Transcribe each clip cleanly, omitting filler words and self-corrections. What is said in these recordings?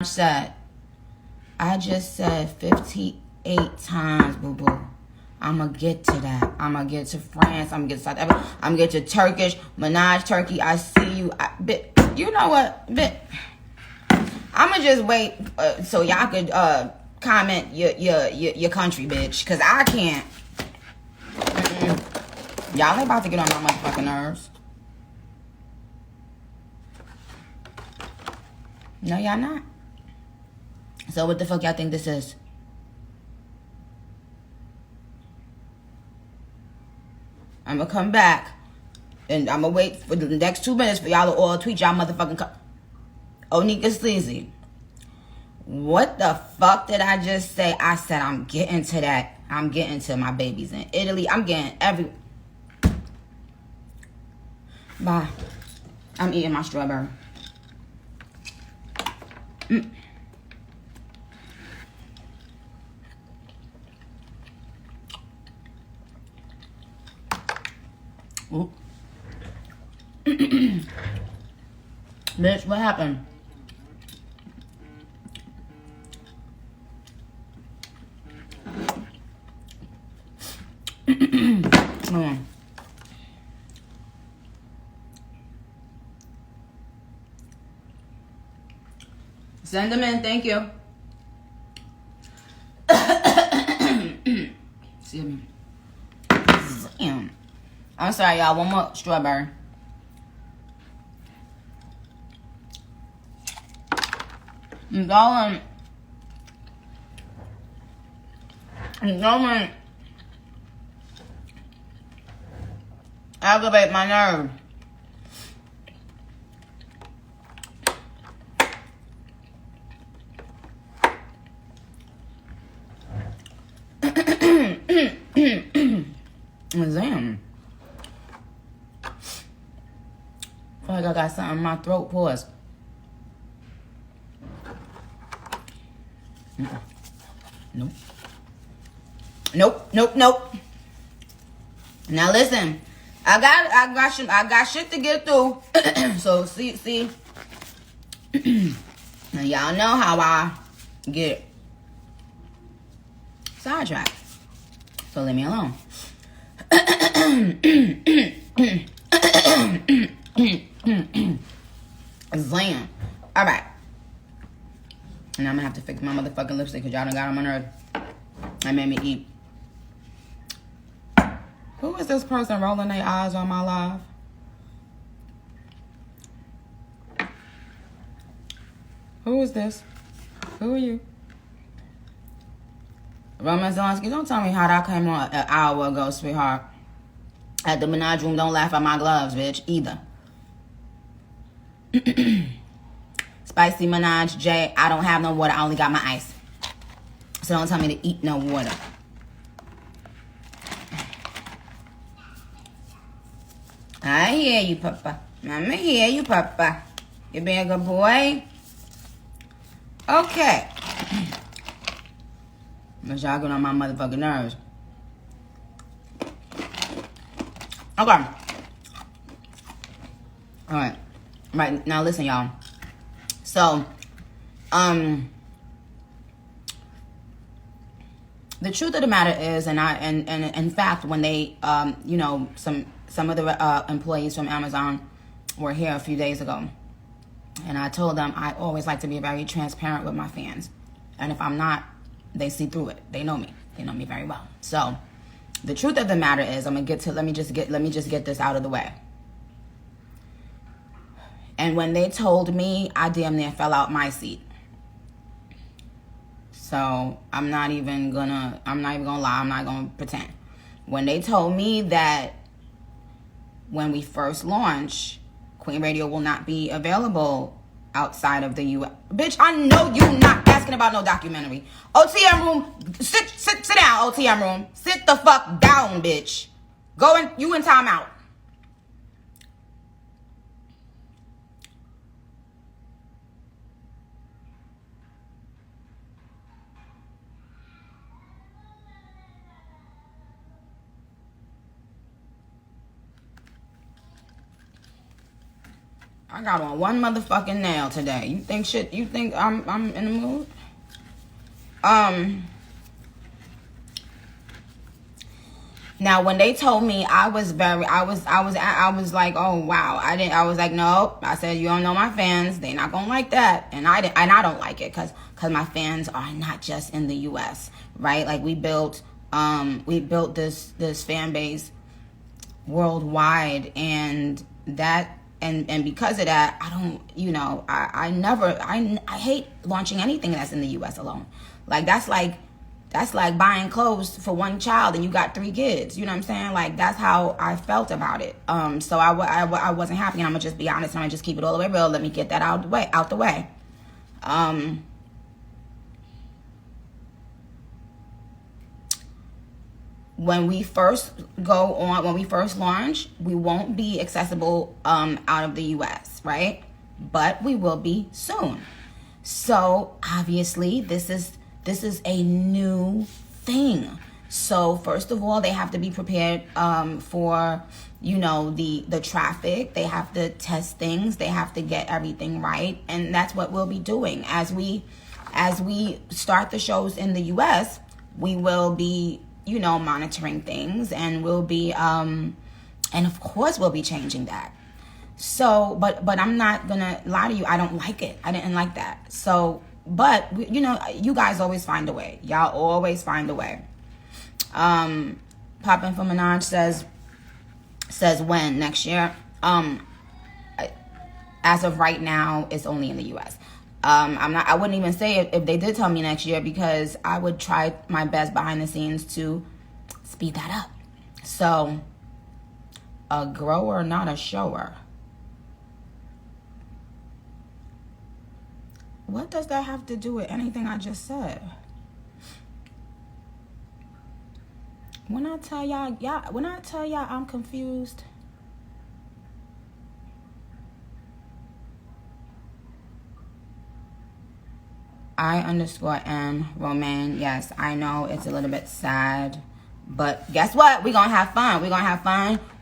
said, I just said 58 times, boo-boo. I'ma get to that. I'ma get to France. I'ma get to South Africa. I'ma get to Turkish. Minaj, Turkey, I see you. You know what? I'ma just wait so y'all could comment your country, bitch. Because I can't. Y'all ain't about to get on my motherfucking nerves. No, y'all not. So what the fuck y'all think this is? I'm gonna come back and I'm gonna wait for the next 2 minutes for y'all to all tweet y'all motherfucking Nika Sleazy. What the fuck did I just say? I said I'm getting to that. I'm getting to my babies in Italy. I'm getting every... Bye. I'm eating my strawberry. Bitch, what happened? Come on. Send them in, thank you. Excuse me. Damn. I'm sorry, y'all. One more strawberry. I'm going aggravate my nerve. Damn. I feel like I got something in my throat. Pause. Nope. Nope. Now listen, I got shit to get through. So see. Now y'all know how I get sidetracked. So leave me alone. Zam. All right. And I'm gonna have to fix my motherfucking lipstick because y'all done got on my nerve. That made me eat. Who is this person rolling their eyes on my live? Who is this? Who are you? Roman Zelensky, don't tell me how that came on an hour ago, sweetheart. At the Minaj room, don't laugh at my gloves, bitch, either. Spicy Minaj, J, I don't have no water, I only got my ice. So don't tell me to eat no water. I hear you, Papa. I'ma hear you, Papa. You being a good boy? Okay. But y'all getting on my motherfucking nerves. Okay. Alright. Right, now listen, y'all. So, the truth of the matter is, and in fact, when they, some of the employees from Amazon were here a few days ago, and I told them I always like to be very transparent with my fans, and if I'm not, they see through it. They know me. They know me very well. So, the truth of the matter is, let me just get this out of the way. And when they told me, I damn near fell out my seat. So I'm not even gonna lie. I'm not gonna pretend. When they told me that when we first launch, Queen Radio will not be available outside of the U.S. Bitch, I know you not asking about no documentary. OTM room, sit down, OTM room. Sit the fuck down, bitch. You in timeout. I got on one motherfucking nail today. You think I'm in the mood? Now when they told me, I was like, oh wow. I was like, no. I said, you don't know my fans. They not gonna like that. And I don't like it because my fans are not just in the US, right? Like we built this fan base worldwide, and that and because of that, I don't, I hate launching anything that's in the US alone. Like that's like buying clothes for one child and you got 3 kids. You know what I'm saying? Like that's how I felt about it. So I wasn't happy, and I'm gonna just be honest, and I'm gonna just keep it all the way real. Let me get that out the way. When we first launch, we won't be accessible out of the US, right? But we will be soon. So obviously this is a new thing. So first of all, they have to be prepared for the traffic. They have to test things. They have to get everything right, and that's what we'll be doing as we start the shows in the US. We will be monitoring things, and we'll be and of course we'll be changing that. So but I'm not gonna lie to you, I don't like it. I didn't like that. So but you guys always find a way. Y'all always find a way. Poppin' for Minaj says when next year. As of right now, it's only in the US. I wouldn't even say if they did tell me next year, because I would try my best behind the scenes to speed that up. So, a grower, not a shower. What does that have to do with anything I just said? When I tell y'all I'm confused. I_M Romaine. Yes, I know it's a little bit sad, but guess what? We're gonna have fun.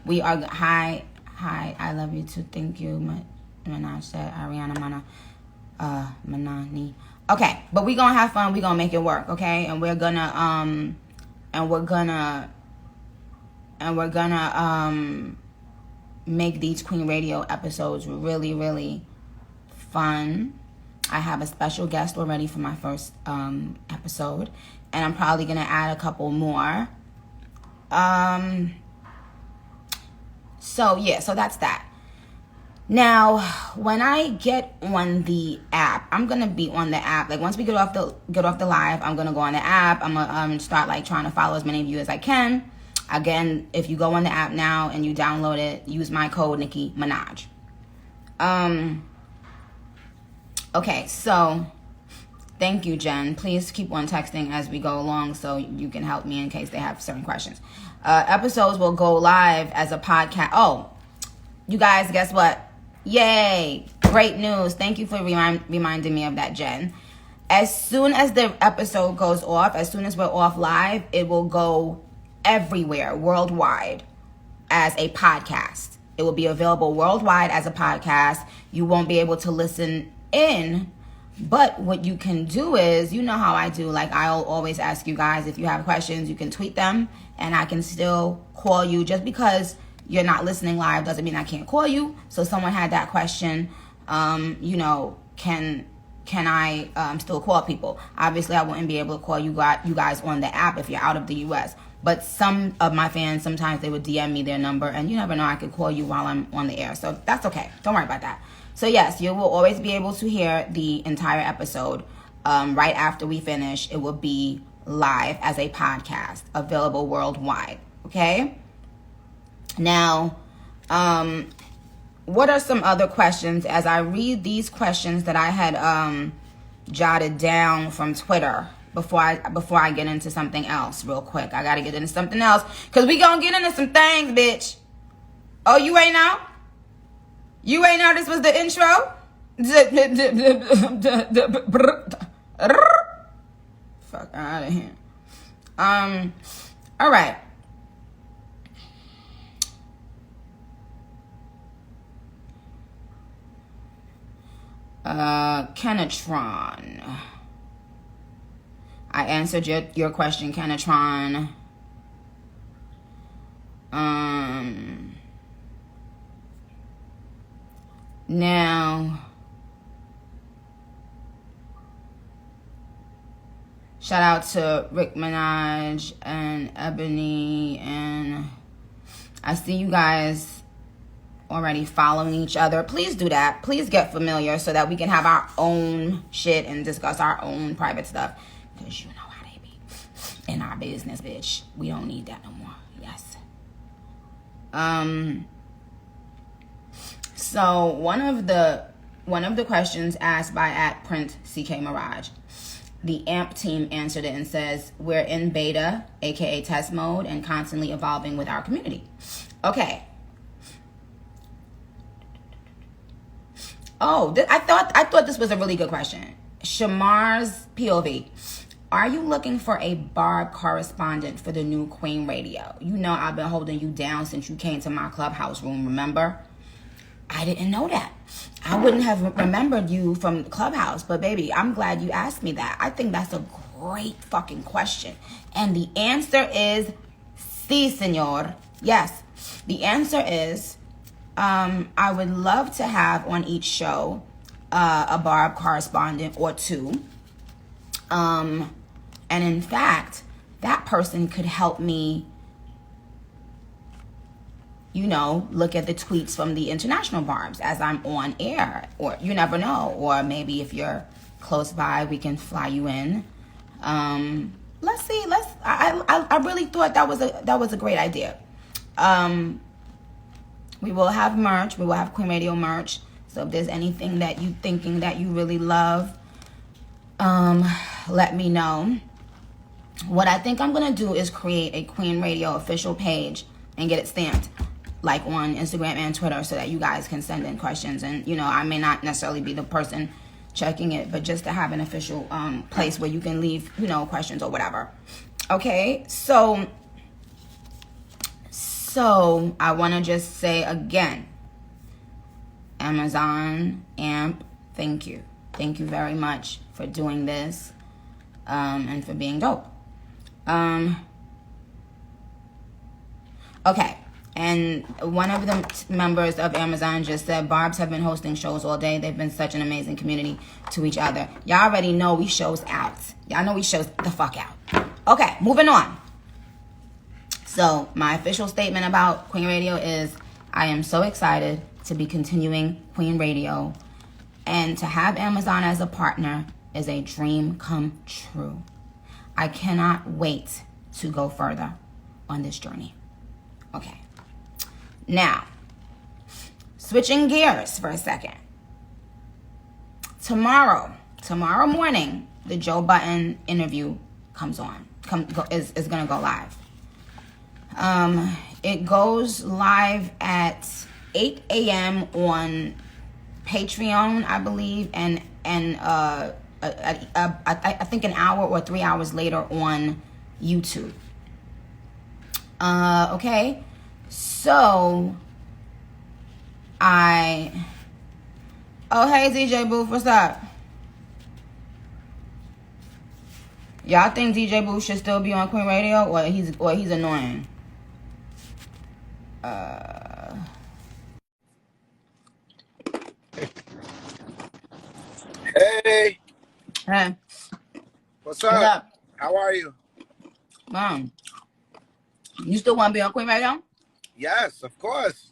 We are hi. I love you too. Thank you. Minaj said Ariana Manani. Okay, but we're gonna have fun. We're gonna make it work. Okay, and we're gonna make these Queen Radio episodes really, really fun. I have a special guest already for my first episode, and I'm probably gonna add a couple more. So that's that. Now, when I get on the app, I'm gonna be on the app. Like once we get off the live, I'm gonna go on the app. I'm gonna start like trying to follow as many of you as I can. Again, if you go on the app now and you download it, use my code Nicki Minaj. Okay, so thank you, Jen. Please keep on texting as we go along so you can help me in case they have certain questions. Episodes will go live as a podcast. Oh, you guys, guess what? Yay! Great news. Thank you for reminding me of that, Jen. As soon as the episode goes off, as soon as we're off live, it will go everywhere, worldwide, as a podcast. It will be available worldwide as a podcast. You won't be able to listen in, but what you can do is, you know how I do, like I'll always ask you guys, if you have questions, you can tweet them and I can still call you. Just because you're not listening live doesn't mean I can't call you. So someone had that question, can I still call people? Obviously I wouldn't be able to call you guys on the app if you're out of the US, but some of my fans, sometimes they would DM me their number, and you never know, I could call you while I'm on the air. So that's okay, don't worry about that. So yes, you will always be able to hear the entire episode right after we finish. It will be live as a podcast, available worldwide. Okay? Now, what are some other questions? As I read these questions that I had jotted down from Twitter before I get into something else real quick. I got to get into something else because we going to get into some things, bitch. Oh, you ain't know? You ain't know this was the intro? Fuck out of here. All right. Kenatron. I answered your question, Kenatron. Now, shout out to Nicki Minaj and Ebony, and I see you guys already following each other. Please do that. Please get familiar so that we can have our own shit and discuss our own private stuff. Because you know how they be in our business, bitch. We don't need that no more. Yes. So one of the questions asked by @PrintCKMirage, the AMP team answered it and says, we're in beta, aka test mode, and constantly evolving with our community. Okay. Oh, I thought this was a really good question. Shamar's POV. Are you looking for a bar correspondent for the new Queen Radio? You know I've been holding you down since you came to my clubhouse room, remember? I didn't know that. I wouldn't have remembered you from Clubhouse, but baby, I'm glad you asked me that. I think that's a great fucking question. And the answer is, sí, señor. Yes, the answer is, I would love to have on each show a Barb correspondent or two. And in fact, that person could help me, you know, look at the tweets from the international Barbs as I'm on air, or you never know, or maybe if you're close by, we can fly you in. Let's see. I really thought that was a great idea. We will have merch. We will have Queen Radio merch. So if there's anything that you thinking that you really love, let me know. What I think I'm gonna do is create a Queen Radio official page and get it stamped, like on Instagram and Twitter, so that you guys can send in questions. And you know, I may not necessarily be the person checking it, but just to have an official place where you can leave, you know, questions or whatever. Okay, so I want to just say again, Amazon AMP, thank you very much for doing this, and for being dope. Okay. And one of the members of Amazon just said, Barbs have been hosting shows all day. They've been such an amazing community to each other. Y'all already know we shows out. Y'all know we shows the fuck out. Okay, moving on. So my official statement about Queen Radio is, I am so excited to be continuing Queen Radio. And to have Amazon as a partner is a dream come true. I cannot wait to go further on this journey. Okay. Now, switching gears for a second. Tomorrow morning, the Joe Budden interview is gonna go live. It goes live at 8 a.m. on Patreon, I believe, and I think an hour or 3 hours later on YouTube. Okay. So, hey DJ Booth, what's up? Y'all think DJ Booth should still be on Queen Radio, or he's annoying? Hey. Hey. What's up? How are you? Mom, you still want to be on Queen Radio? Yes, of course.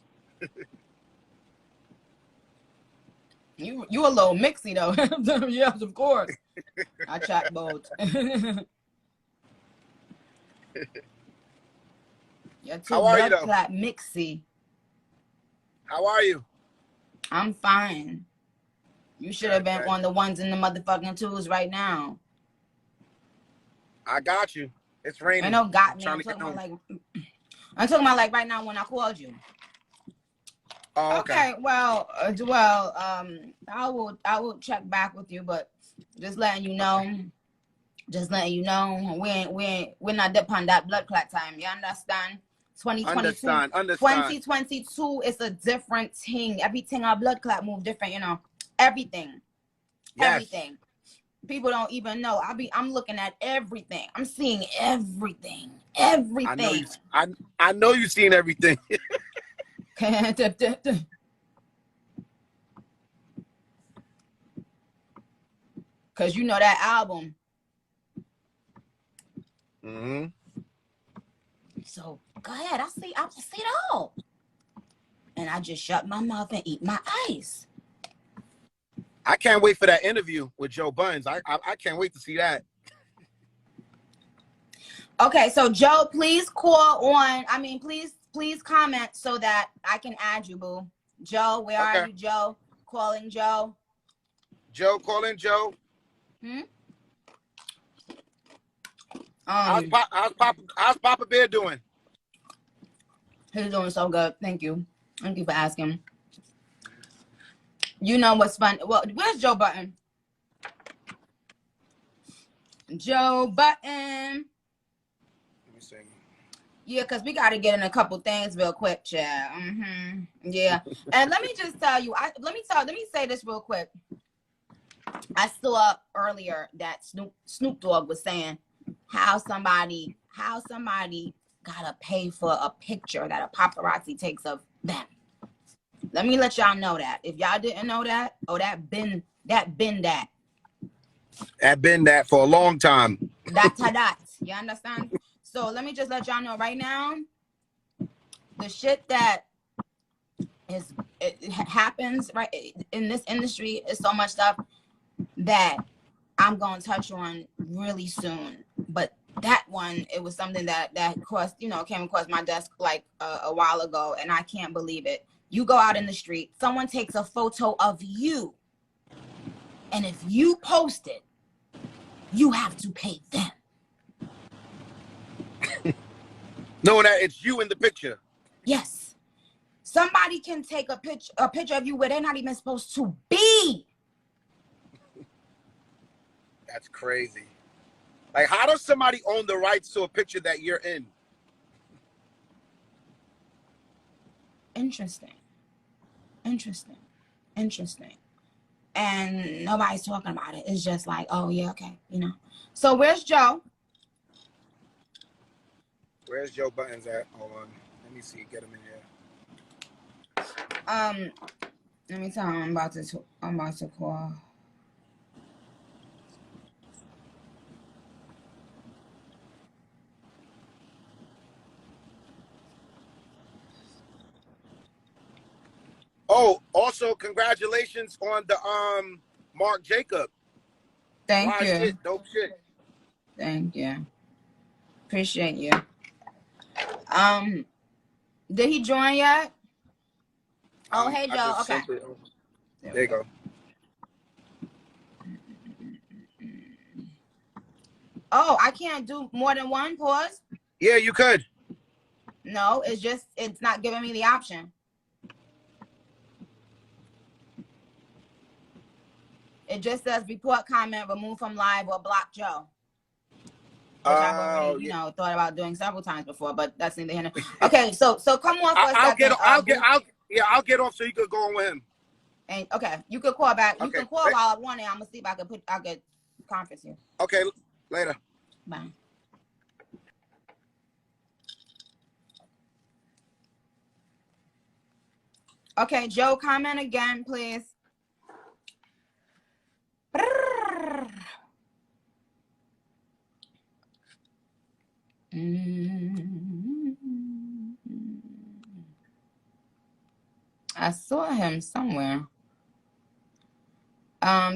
You a little mixy though. Yes, of course. I chat both. You're too blood clot mixy. How are you? I'm fine. You should have been on the ones and the motherfucking twos right now. I got you. It's raining. I know got me. I'm talking about like right now when I called you. Oh, okay. Well, I will check back with you, but just letting you know, we're not dip on that blood clot time. You understand? 2022, understand. 2022 is a different thing. Everything our blood clot move different, you know. Everything. Yes. Everything. People don't even know. I'm looking at everything. I'm seeing everything. Everything. I know you've seen everything. Cause you know that album. Mm-hmm. So go ahead. I see it all. And I just shut my mouth and eat my ice. I can't wait for that interview with Joe Buttons. I can't wait to see that. Okay, so Joe, please call on. I mean, please comment so that I can add you, boo. Joe, where are you, Joe? Calling Joe. Joe, calling Joe. How's Papa Bear doing? He's doing so good. Thank you. Thank you for asking. You know what's fun? Well, where's Joe Button? Joe Button. Let me see. Yeah, because we got to get in a couple things real quick, Chad. Yeah. And let me just tell you, let me say this real quick. I saw earlier that Snoop Dogg was saying how somebody gotta pay for a picture that a paparazzi takes of them. Let me let y'all know that. If y'all didn't know that, that been that. I've been that for a long time. That. You understand? So let me just let y'all know right now, the shit that it happens right in this industry is so much stuff that I'm gonna touch on really soon. But that one, it was something that crossed, came across my desk like a while ago, and I can't believe it. You go out in the street, someone takes a photo of you, and if you post it, you have to pay them. Knowing that it's you in the picture. Yes. Somebody can take a picture of you where they're not even supposed to be. That's crazy. Like, how does somebody own the rights to a picture that you're in? Interesting. And nobody's talking about it. It's just like, oh yeah, okay, So where's Joe? Where's Joe Buttons at? Hold on. Let me see. Get him in here. Let me tell him I'm about to call. Oh, also congratulations on the Mark Jacob. Thank you. Shit, dope shit. Thank you. Appreciate you. Did he join yet? Oh, hey Joe. Okay. There you go. Oh, I can't do more than one pause? Yeah, you could. No, it's not giving me the option. It just says report comment, remove from live, or block Joe. Which I've already, thought about doing several times before, but that's neither here nor there. Okay, so come on for a second. I'll get off so you could go on with him. And okay, you could call back. You Okay. can call while I want it. I'm gonna see if I could conference you. Okay, later. Bye. Okay, Joe, comment again, please. I saw him somewhere.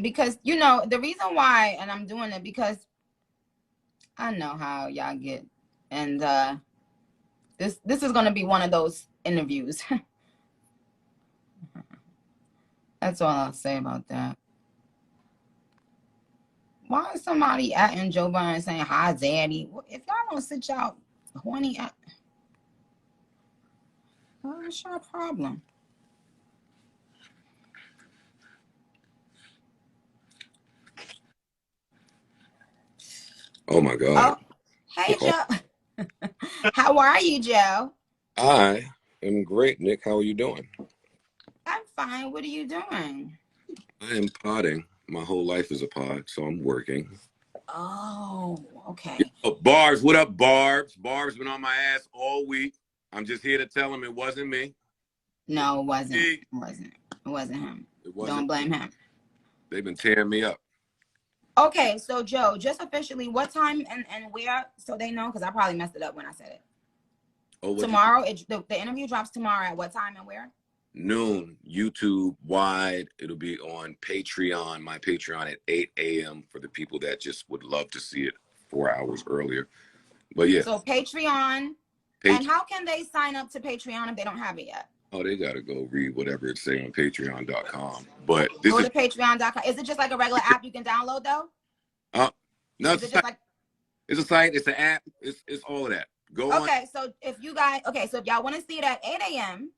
Because the reason why, and I'm doing it because I know how y'all get, and this is gonna be one of those interviews. That's all I'll say about that. Why is somebody atting Joe Biden saying hi, daddy? If y'all don't sit y'all horny at, what's your problem? Oh my God. Oh, hey Joe. How are you, Joe? I am great, Nick. How are you doing? I'm fine. What are you doing? I am potting. My whole life is a pod, so I'm working. Oh, okay. Yo, Barbs, what up, Barbs? Barb's been on my ass all week. I'm just here to tell him it wasn't me. No, it wasn't. It wasn't. It wasn't him. It wasn't. Don't blame him. They've been tearing me up. Okay, so Joe, just officially, what time and where, so they know, because I probably messed it up when I said it. Oh, tomorrow, the interview drops tomorrow at what time and where? Noon, YouTube wide. It'll be on Patreon, my Patreon at 8 a.m. for the people that just would love to see it 4 hours earlier. But yeah. So Patreon. And how can they sign up to Patreon if they don't have it yet? Oh, they got to go read whatever it's saying on patreon.com. But go to patreon.com. Is it just like a regular app you can download though? No, it's just like it's a site, it's an app, it's all of that. Go on. Okay, so if y'all want to see it at 8 a.m.,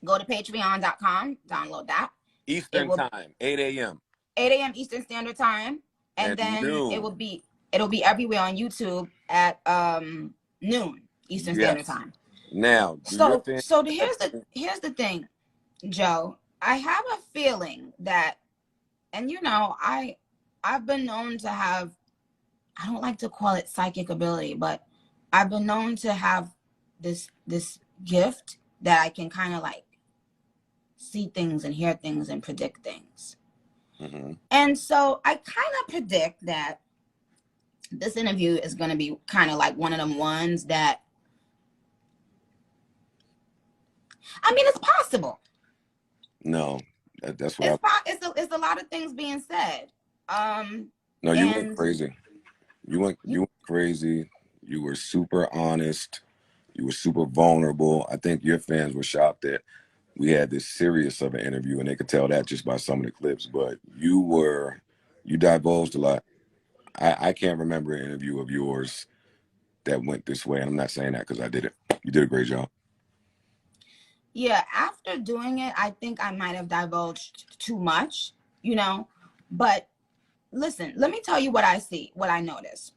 go to patreon.com, download that. Eastern time, 8 a.m. 8 a.m. Eastern Standard Time. And then noon. It'll be everywhere on YouTube at noon Eastern Standard Time. Now, so here's the thing, Joe. I have a feeling that, and I've been known to have, I don't like to call it psychic ability, but I've been known to have this gift that I can kind of like see things and hear things and predict things. Mm-hmm. And so I kind of predict that this interview is going to be kind of like one of them ones that, I mean, it's possible. No, that's what it's a lot of things being said. No, you went crazy. You went crazy. You were super honest. You were super vulnerable. I think your fans were shocked that we had this serious of an interview, and they could tell that just by some of the clips. But you divulged a lot. I can't remember an interview of yours that went this way. And I'm not saying that because I did it. You did a great job. Yeah, after doing it, I think I might have divulged too much, but listen, let me tell you what I see, what I notice.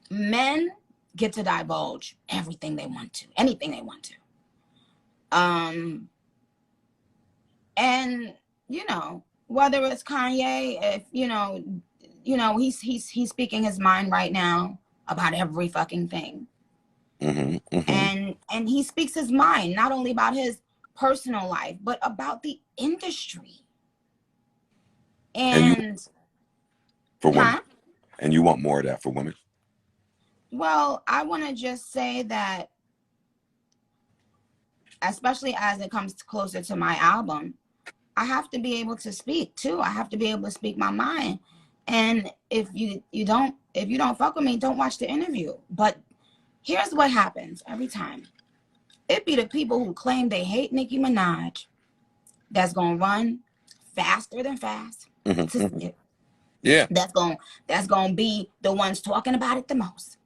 Men get to divulge everything they want to, anything they want to. And whether it's Kanye, if he's speaking his mind right now about every fucking thing. Mm-hmm, mm-hmm. And he speaks his mind not only about his personal life but about the industry. And for women. And you want more of that for women? Well, I want to just say that, especially as it comes closer to my album, I have to be able to speak too. I have to be able to speak my mind. And if you don't fuck with me, don't watch the interview. But here's what happens every time. It be the people who claim they hate Nicki Minaj that's gonna run faster than fast. Mm-hmm. Yeah. That's gonna be the ones talking about it the most.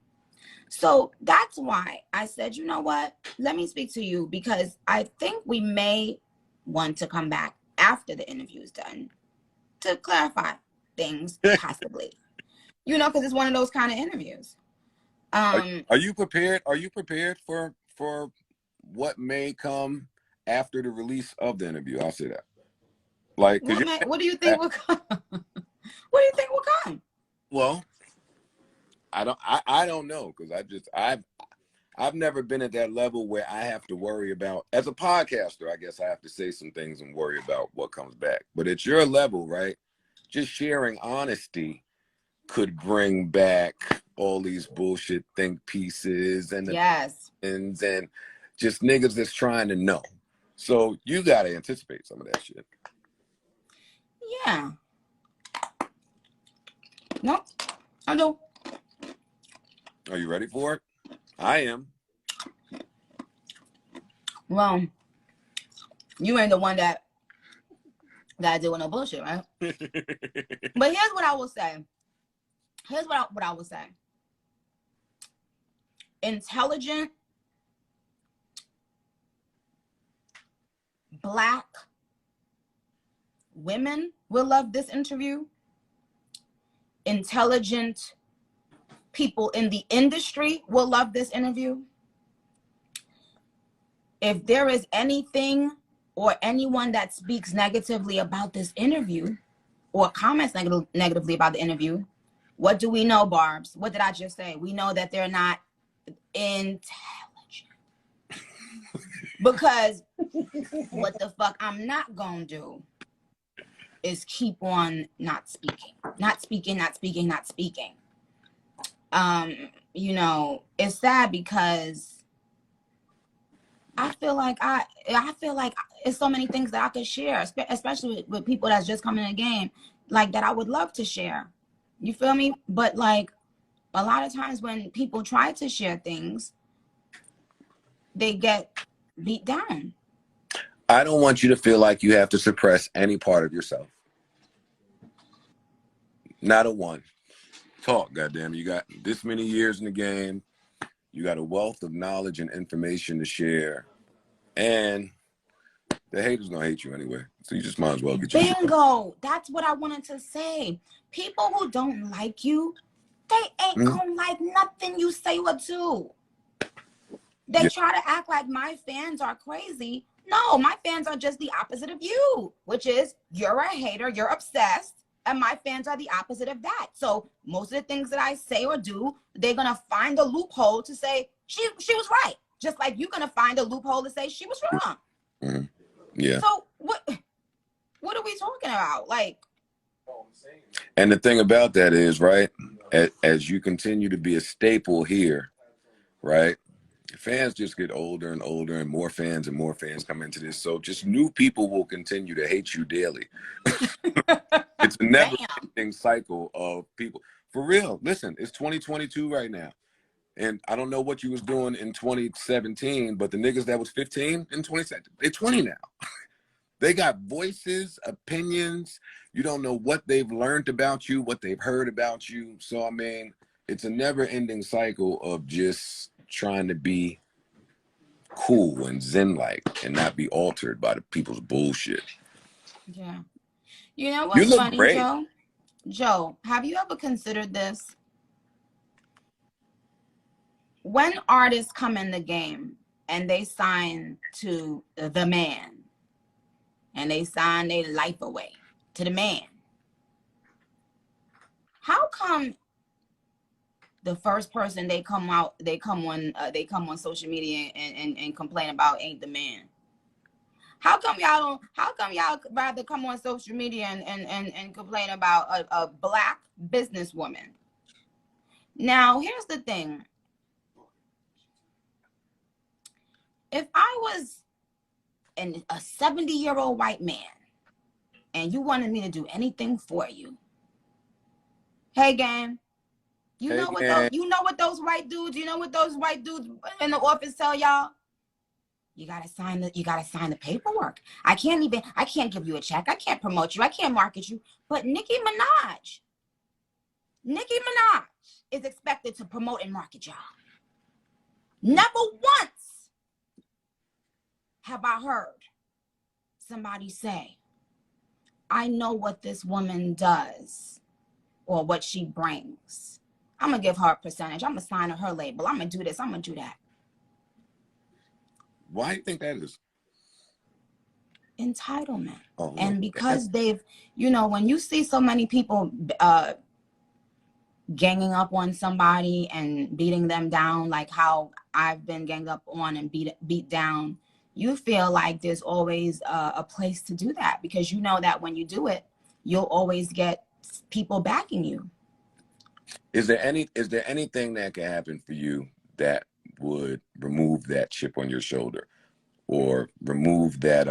So that's why I said, you know what? Let me speak to you, because I think we may want to come back after the interview is done to clarify things, possibly. Because it's one of those kind of interviews. Are you prepared? Are you prepared for what may come after the release of the interview? I'll say that. Like, what do you think will come? What do you think will come? Well, I don't know, because I've never been at that level where I have to worry about, as a podcaster, I guess I have to say some things and worry about what comes back. But at your level, right, just sharing honesty could bring back all these bullshit think pieces and and just niggas that's trying to know. So you got to anticipate some of that shit. Yeah. No, I do. Are you ready for it? I am. Well, you ain't the one that deal with no bullshit, right? But here's what I will say. Here's what I will say. Intelligent Black women will love this interview. Intelligent people in the industry will love this interview. If there is anything or anyone that speaks negatively about this interview or comments negatively about the interview, what do we know, Barbs? What did I just say? We know that they're not intelligent. Because what the fuck I'm not gonna do is keep on not speaking. You know, it's sad because I feel like it's so many things that I could share, especially with people that's just coming in the game, like that I would love to share. You feel me? But like a lot of times when people try to share things, they get beat down. I don't want you to feel like you have to suppress any part of yourself. Not a one. Talk, goddamn. You got this many years in the game. You got a wealth of knowledge and information to share. And the haters gonna hate you anyway. So you just might as well get your shit out. Bingo. That's what I wanted to say. People who don't like you, they ain't gonna like nothing you say or do. They try to act like my fans are crazy. No, my fans are just the opposite of you, which is you're a hater, you're obsessed, and my fans are the opposite of that. So most of the things that I say or do, they're gonna find a loophole to say she was right. Just like you're gonna find a loophole to say she was wrong. Mm-hmm. Yeah. So what are we talking about? Like, and the thing about that is, right, as you continue to be a staple here, right, fans just get older and older, and more fans come into this. So just new people will continue to hate you daily. It's a never-ending cycle of people. For real, listen, it's 2022 right now. And I don't know what you was doing in 2017, but the niggas that was 15 in 2017, they're 20 now. They got voices, opinions. You don't know what they've learned about you, what they've heard about you. So, I mean, it's a never-ending cycle of just trying to be cool and zen-like and not be altered by the people's bullshit. Yeah. You know what's you look funny, great. Joe? Joe, have you ever considered this? When artists come in the game and they sign to the man and they sign their life away to the man, how come the first person they come on social media and complain about ain't the man? How come y'all rather come on social media and complain about a black businesswoman? Now, here's the thing. If I was a 70-year-old white man and you wanted me to do anything for you, hey gang, you know what those white dudes in the office tell y'all? You gotta sign the paperwork. I can't give you a check. I can't promote you. I can't market you. But Nicki Minaj is expected to promote and market y'all. Never once have I heard somebody say, I know what this woman does or what she brings. I'm gonna give her a percentage. I'm gonna sign her label. I'm gonna do this. I'm gonna do that. Why do you think that is? Entitlement. Oh, and because they've, when you see so many people ganging up on somebody and beating them down, like how I've been ganged up on and beat down, you feel like there's always a place to do that, because you know that when you do it, you'll always get people backing you. Is there anything that can happen for you that would remove that chip on your shoulder, or remove that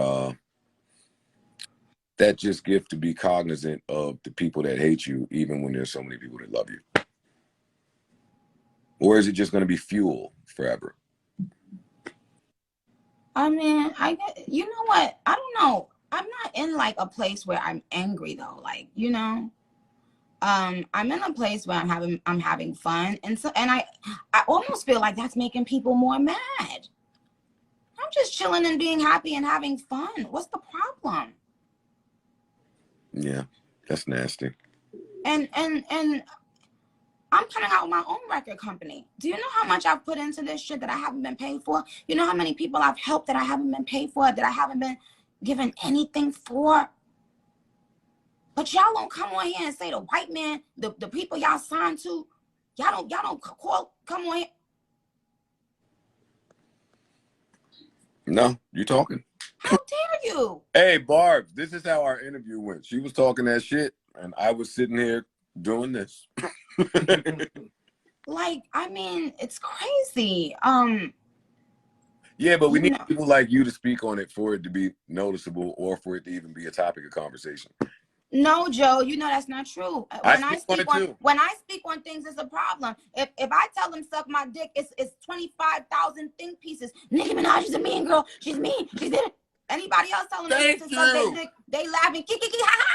that just gift to be cognizant of the people that hate you, even when there's so many people that love you? Or is it just going to be fuel forever? I mean, you know what? I don't know. I'm not in like a place where I'm angry though. Like, I'm in a place where I'm having fun, and I almost feel like that's making people more mad. I'm just chilling and being happy and having fun. What's the problem? Yeah, that's nasty. And I'm coming out with my own record company. Do you know how much I've put into this shit that I haven't been paid for? You know how many people I've helped that I haven't been paid for, that I haven't been giving anything for. But y'all don't come on here and say the white man, the people y'all signed to, y'all don't call, come on here. No, you talking. How dare you? Hey, Barbs, this is how our interview went. She was talking that shit, and I was sitting here doing this. Like, I mean, it's crazy. Yeah, but we need people like you to speak on it for it to be noticeable or for it to even be a topic of conversation. No, Joe, you know that's not true. When I speak on things, it's a problem. If I tell them suck my dick, it's 25,000 think pieces. Nicki Minaj is a mean girl. She's mean. She's it. Anybody else tell them to suck their dick, they laughing. Kiki, ha ha.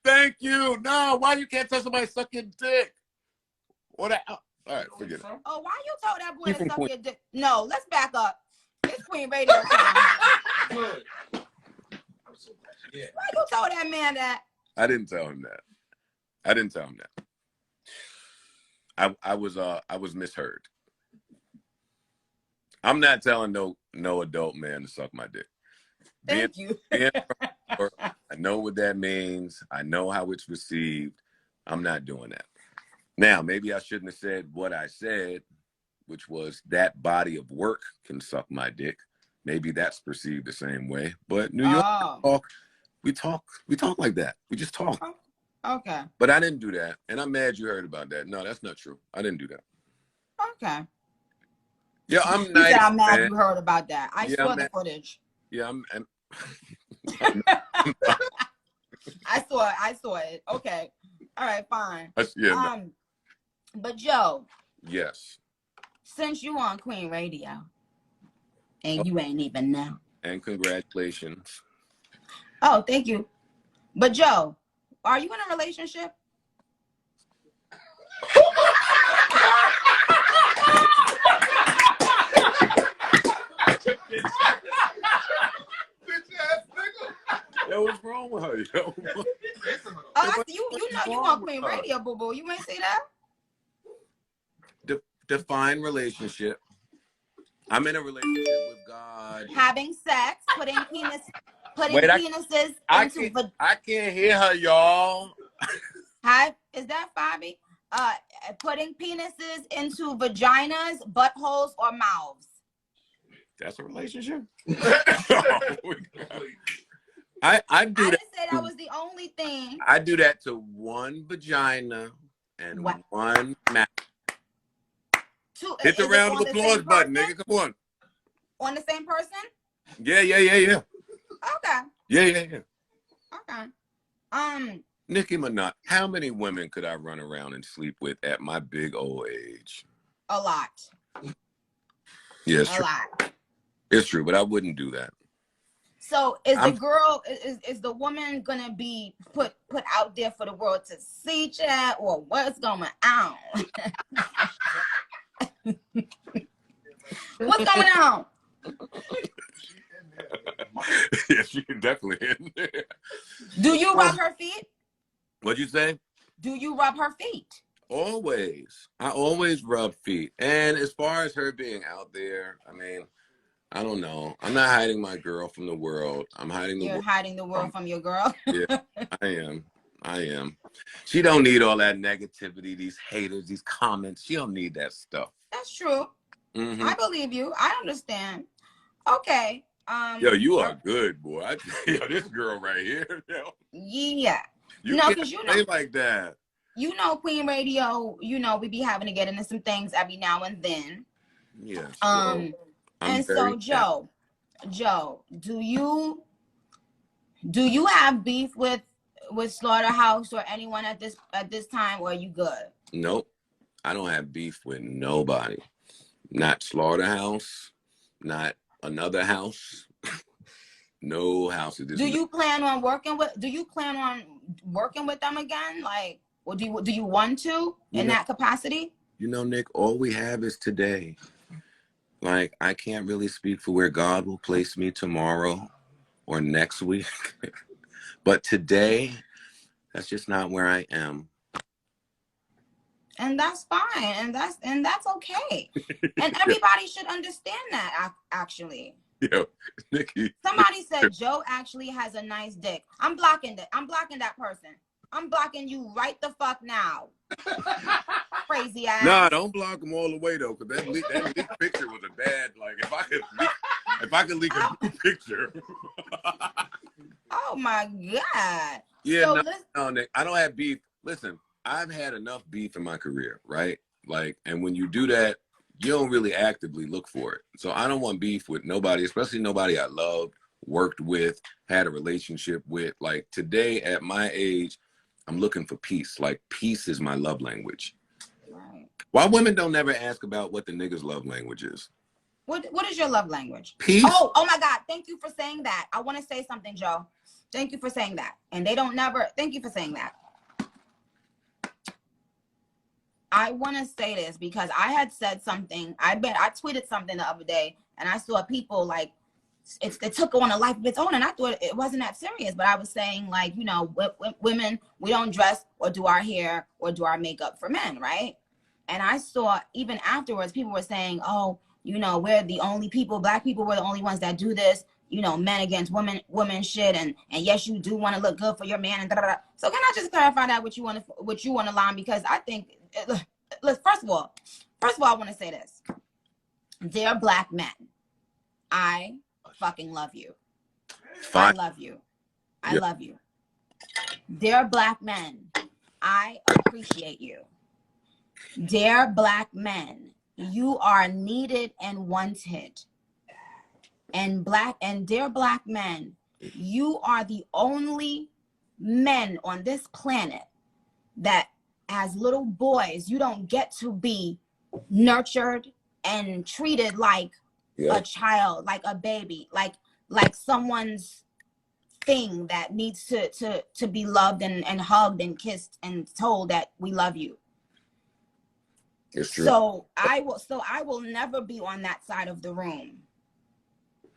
Thank you. No, why you can't tell somebody suck your dick? What? All right, forget it. Oh, why you told that boy to suck your dick? No, let's back up. It's Queen Radio time. Yeah. Why you told that man that? I didn't tell him that. I was misheard. I'm not telling no adult man to suck my dick. Thank you. I know what that means. I know how it's received. I'm not doing that. Now, maybe I shouldn't have said what I said, which was that body of work can suck my dick. Maybe that's perceived the same way. But New York, we talk like that. We just talk. Okay. But I didn't do that. And I'm mad you heard about that. No, that's not true. I didn't do that. Okay. Yeah, I'm nice. I'm mad you heard about that. I saw the footage. Yeah, I saw it. Okay. All right, fine. But Joe. Yes. Since you on Queen Radio and you ain't even know. And congratulations. Oh, thank you. But Joe, are you in a relationship? Yo, what's wrong with her, yo? You know you on Queen Radio, boo boo. You ain't say that? Define relationship. I'm in a relationship with God. Having sex, putting penises into. I can't hear her, y'all. Hi, is that Fabi? Putting penises into vaginas, buttholes, or mouths. That's a relationship. I do that. I didn't say that was the only thing. I do that to one vagina and one mouth. Hit the round of applause button, nigga. Come on. On the same person? Yeah. Okay. Yeah. Okay. Nicki Minaj, how many women could I run around and sleep with at my big old age? A lot. Yeah, it's a true. lot. It's true, but I wouldn't do that. So is the woman gonna be put out there for the world to see, Chad, or what's going on? What's going on? Yes, you can definitely in there. Do you rub her feet? What'd you say? Do you rub her feet? Always. I always rub feet. And as far as her being out there, I mean, I don't know. I'm not hiding my girl from the world. I'm hiding the world. You're hiding the world from your girl? Yeah, I am. She don't need all that negativity, these haters, these comments. She don't need that stuff. That's true. Mm-hmm. I believe you. I understand. Okay. Yo, you are good, boy. This girl right here. Yo. Yeah. Because you know like that. You know, Queen Radio, we be having to get into some things every now and then. Yes. And so Joe, do you have beef with Slaughterhouse or anyone at this time, or are you good? Nope. I don't have beef with nobody. Not Slaughterhouse, not another house. No houses. Do you plan on working with them again? Like, or do you want to in that capacity? You know, Nick, all we have is today. Like, I can't really speak for where God will place me tomorrow or next week. But today, that's just not where I am. And that's fine. And that's okay. And everybody should understand that, actually. Yo, Nicki. Somebody said Joe actually has a nice dick. I'm blocking that. I'm blocking that person. I'm blocking you right the fuck now. Crazy ass. Nah, don't block them all the way though, because that leak picture was a bad. Like if I could leak a new picture. Oh my god. Yeah, so no, Nick. I don't have beef. Listen, I've had enough beef in my career, right? Like, and when you do that, you don't really actively look for it. So I don't want beef with nobody, especially nobody I loved, worked with, had a relationship with. Like today, at my age, I'm looking for peace. Like peace is my love language. Right. Why women don't never ask about what the niggas' love language is? What is your love language? Peace. Oh my God. Thank you for saying that. I want to say something, Joe. Thank you for saying that. And they don't never, thank you for saying that. I want to say this because I had said something. I tweeted something the other day and I saw people like, it took on a life of its own. And I thought it wasn't that serious, but I was saying like, you know, women, we don't dress or do our hair or do our makeup for men, right? And I saw even afterwards, people were saying, oh, you know, we're the only people, black people were the only ones that do this, you know, men against women shit. And yes, you do want to look good for your man and da, da, da. So can I just clarify that what you want to line? Because I think, look, first of all, I want to say this. Dear black men, I fucking love you. Fine. I love you. I love you. Dear black men, I appreciate you. Dear black men, you are needed and wanted. And dear black men, you are the only men on this planet that as little boys, you don't get to be nurtured and treated like a child, like a baby, like someone's thing that needs to be loved and hugged and kissed and told that we love you. It's true. So I will never be on that side of the room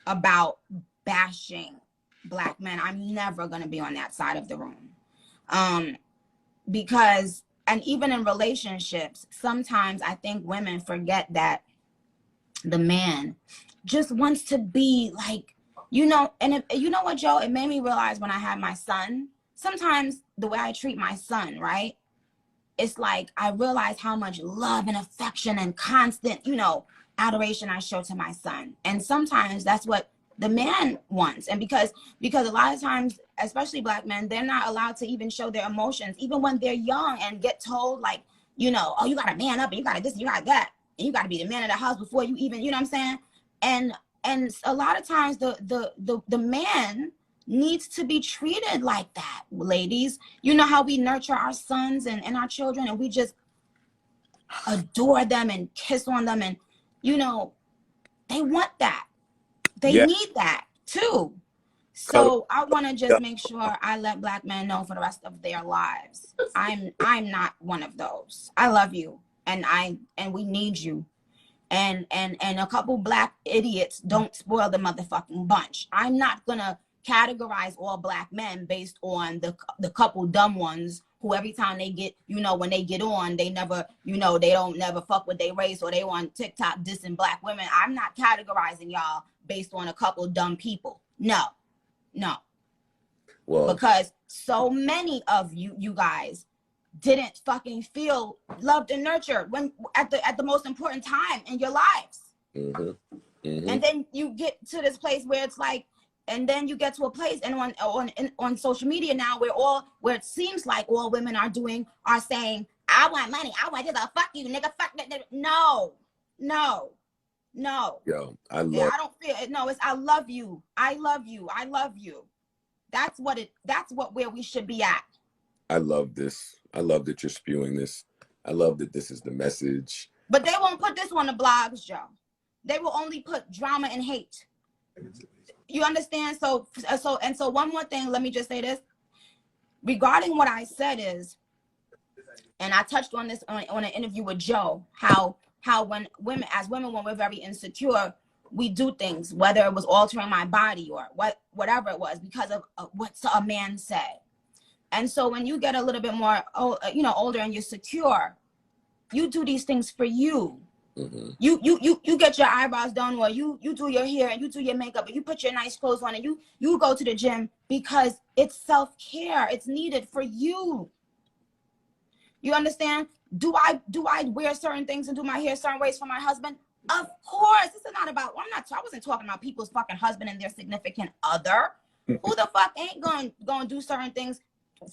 about bashing black men. I'm never going to be on that side of the room. Because, and even in relationships, sometimes I think women forget that the man just wants to be like, you know, and you know what, Joe, it made me realize when I had my son, sometimes the way I treat my son, right? It's like, I realize how much love and affection and constant, you know, adoration I show to my son. And sometimes that's what the man wants. And because a lot of times, especially black men, they're not allowed to even show their emotions, even when they're young and get told like, you know, oh, you got to man up and you got to this, and you got that. And you got to be the man of the house before you even, you know what I'm saying? And a lot of times the man needs to be treated like that, ladies. You know how we nurture our sons and our children and we just adore them and kiss on them, and you know, they want that. They need that too. So I want to just make sure I let black men know for the rest of their lives, I'm not one of those. I love you and we need you. And a couple black idiots don't spoil the motherfucking bunch. I'm not gonna categorize all black men based on the couple dumb ones who every time they get, you know, when they get on, they never, you know, they don't never fuck with their race or they on TikTok dissing black women. I'm not categorizing y'all based on a couple dumb people. No. Well, because so many of you guys didn't fucking feel loved and nurtured when at the most important time in your lives. Mm-hmm. Mm-hmm. And then you get to this place where it's like, and then you get to a place and on social media now where it seems like all women are saying, I want money, I want this, fuck you, nigga, fuck that. No. Yo, I don't feel it. No, it's I love you. That's where we should be at. I love this. I love that you're spewing this. I love that this is the message. But they won't put this on the blogs, Joe. They will only put drama and hate. You understand? So one more thing, let me just say this. Regarding what I said is, and I touched on this on an interview with Joe, how when women, when we're very insecure, we do things, whether it was altering my body or whatever it was, because of what a man said. And so when you get a little bit more, older and you're secure, you do these things for you. You get your eyebrows done, or you do your hair and you do your makeup and you put your nice clothes on and you go to the gym because it's self-care. It's needed for you. You understand? Do I wear certain things and do my hair certain ways for my husband? Of course. This is not about, I wasn't talking about people's fucking husband and their significant other. Who the fuck ain't going to do certain things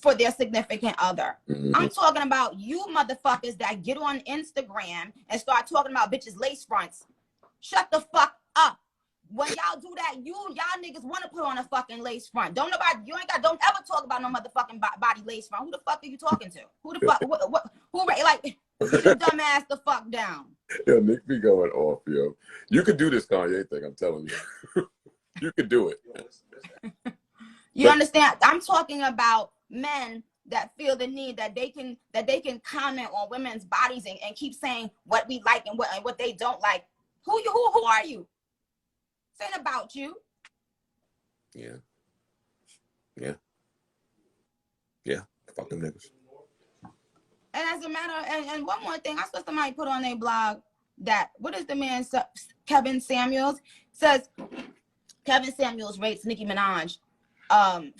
for their significant other? I'm talking about you motherfuckers that get on Instagram and start talking about bitches' lace fronts. Shut the fuck up. When y'all do that, y'all niggas want to put on a fucking lace front. Don't ever talk about no motherfucking body lace front. Who the fuck are you talking to? Who the fuck, who, like, get your dumb ass the fuck down. Yo, Nick be going off, yo. You could do this Kanye thing, I'm telling you. You could do it. You understand? I'm talking about men that feel the need that they can comment on women's bodies and keep saying what we like and what they don't like. Who are you? This ain't about you. Yeah. Fuck them niggas. And as a matter, and one more thing, I saw somebody put on their blog that, what is the man, Kevin Samuels, says Kevin Samuels rates Nicki Minaj.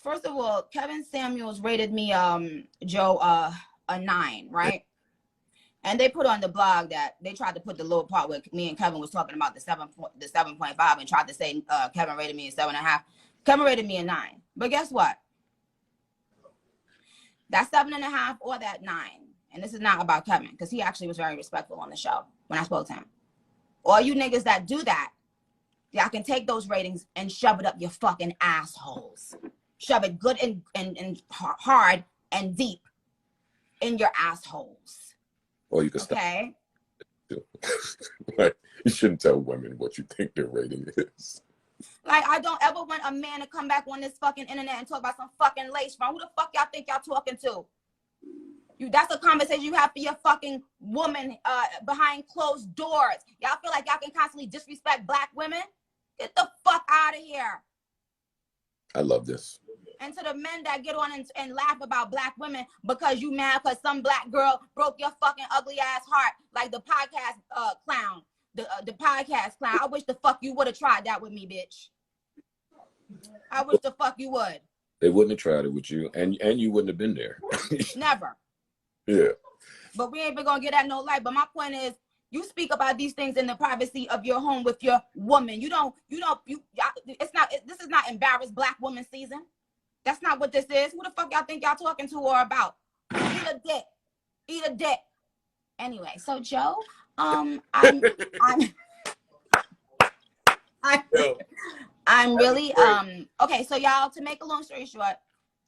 First of all, Kevin Samuels rated me, Joe, a 9, right? And they put on the blog that they tried to put the little part where me and Kevin was talking about the 7.5 and tried to say Kevin rated me a 7.5. Kevin rated me a 9. But guess what? That 7.5 or that 9, and this is not about Kevin, because he actually was very respectful on the show when I spoke to him. All you niggas that do that, y'all can take those ratings and shove it up your fucking assholes. Shove it good and hard and deep in your assholes. Or you can stop. Okay? Like, you shouldn't tell women what you think their rating is. Like, I don't ever want a man to come back on this fucking internet and talk about some fucking lace front. Who the fuck y'all think y'all talking to? That's a conversation you have for your fucking woman behind closed doors. Y'all feel like y'all can constantly disrespect black women? Get the fuck out of here. I love this. And to the men that get on and laugh about black women because you mad because some black girl broke your fucking ugly ass heart, like the podcast clown, the podcast clown. I wish the fuck you would have tried that with me, bitch. I wish the fuck you would. They wouldn't have tried it with you, and you wouldn't have been there. Never. Yeah. But we ain't been gonna get at no light. But my point is, you speak about these things in the privacy of your home with your woman. This is not embarrassed black woman season. That's not what this is. Who the fuck y'all think y'all talking to or about? Eat a dick. Anyway, so Joe, I'm really okay. So y'all, to make a long story short,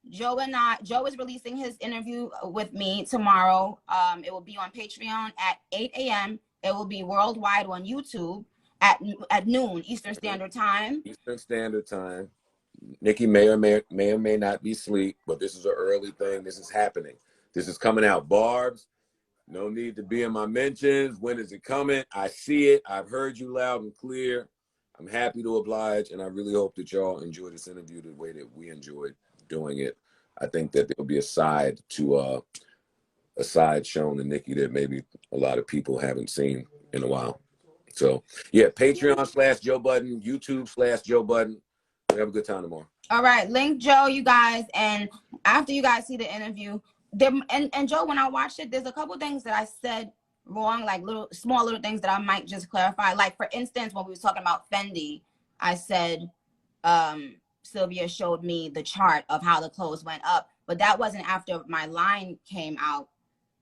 Joe is releasing his interview with me tomorrow. It will be on Patreon at 8 a.m. It will be worldwide on YouTube at noon Eastern Standard Time. Nicki may or may not be asleep, but this is an early thing. This is happening. This is coming out. Barbs, no need to be in my mentions. When is it coming? I see it. I've heard you loud and clear. I'm happy to oblige, and I really hope that y'all enjoy this interview the way that we enjoyed doing it. I think that there'll be a side shown to Nicki that maybe a lot of people haven't seen in a while. So, yeah, Patreon/Joe Budden, YouTube/Joe Budden. We have a good time tomorrow. All right, link Joe, you guys, and after you guys see the interview, and Joe, when I watched it, there's a couple things that I said wrong, like small little things that I might just clarify. Like, for instance, when we was talking about Fendi, I said Sylvia showed me the chart of how the clothes went up, but that wasn't after my line came out.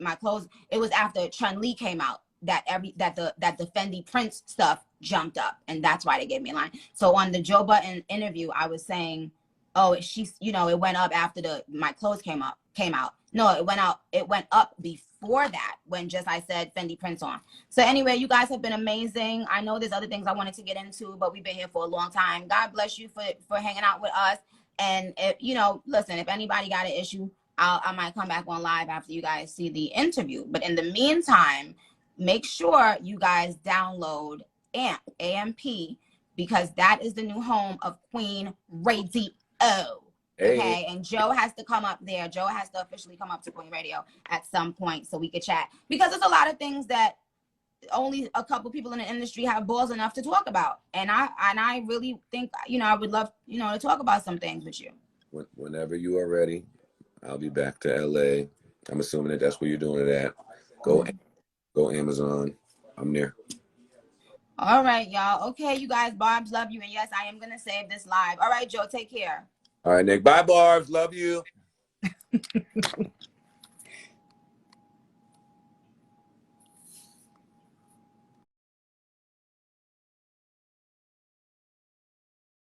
My clothes, it was after Chun-Li came out that the Fendi Prince stuff jumped up, and that's why they gave me a line. So on the Joe Budden interview, I was saying, oh, it went up after my clothes came out. No, it went up before that when I said Fendi Prince on. So anyway, you guys have been amazing. I know there's other things I wanted to get into, but we've been here for a long time. God bless you for hanging out with us. And listen, if anybody got an issue, I might come back on live after you guys see the interview. But in the meantime, make sure you guys download AMP, A-M-P, because that is the new home of Queen Radio. Okay, and Joe has to come up there. Joe has to officially come up to Queen Radio at some point so we could chat. Because there's a lot of things that only a couple people in the industry have balls enough to talk about. And I really think, you know, I would love, you know, to talk about some things with you. Whenever you are ready, I'll be back to LA. I'm assuming that that's where you're doing it at. Go Amazon. I'm there. All right, y'all. Okay, you guys, Barb's love you. And yes, I am going to save this live. All right, Joe, take care. All right, Nick. Bye, Barbs. Love you.